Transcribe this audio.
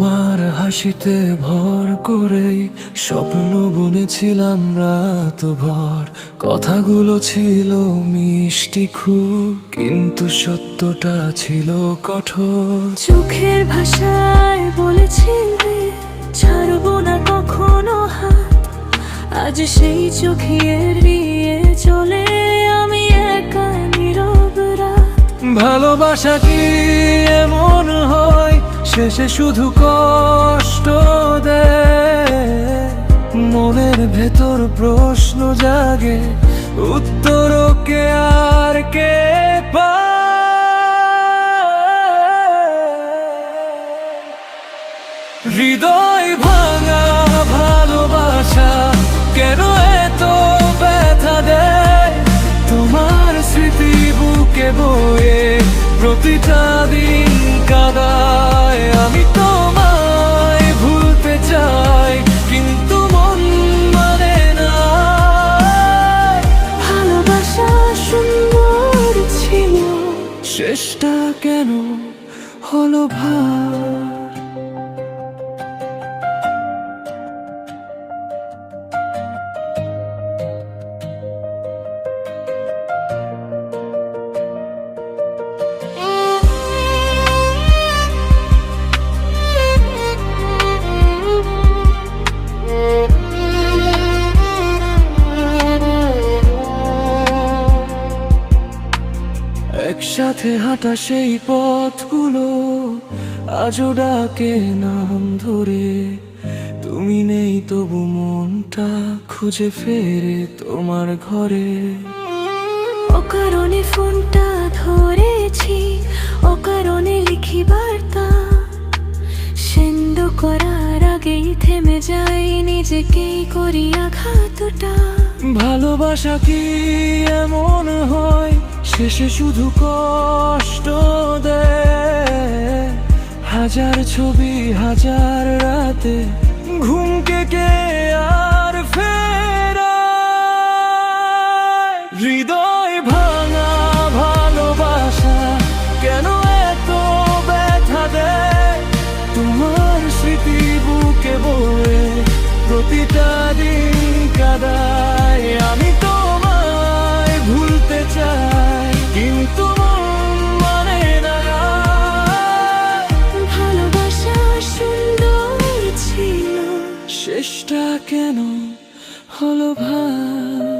তোমার হাসিতে ভর করেই স্বপ্ন বুনেছিলাম রাত ভর। কথাগুলো ছিল মিষ্টি খুব, কিন্তু সত্যটা ছিল কঠোর। চোখের ভাষায় বলেছিলে ছাড়বো না কখনো হাত, আজ সেই চোখে এড়িয়ে চলে আমি একা নীরব রাত। ভালোবাসা কি এমন হয় শেষে শুধু কষ্ট দেয়? মনের ভেতর প্রশ্ন জাগে, উত্তর কে আর কে পায়? হৃদয় ভাঙা ভালোবাসা কেন এত ব্যথা দেয়? তোমার স্মৃতি বুকে বয়ে প্রতিটা দিন কাঁদায়। আমি তোমায় ভুলতে চাই, কিন্তু মন মানে না। ভালোবাসা সুন্দর ছিল, শেষটা কেন হলো ভার? একসাথে হাঁটা সেই পথগুলো আজও ডাকে নাম ধরে। তুমি নেই তবু মনটা খুঁজে ফেরে তোমার ঘরে। অকারণে ফোনটা ধরেছি, অকারণে লিখি বার্তা। সেন্দ করার আগেই থেমে যাই, নিজেকেই করি আঘাতটা। ভালোবাসা কি এমন হয় শেষে শুধু কষ্ট দেয়? হাজার ছবি হাজার রাতে ঘুমকে কে আর ফেরায়? হৃদয় ভাঙা ভালোবাসা কেন এত ব্যথা দেয়? তোমার স্মৃতি বুকে বয়ে প্রতিটা দিন কাঁদায়। আমি তোমায় ভুলতে চাই, কিন্তু মন মানে না। ভালোবাসা সুন্দর ছিল, শেষটা কেন হলো ভার?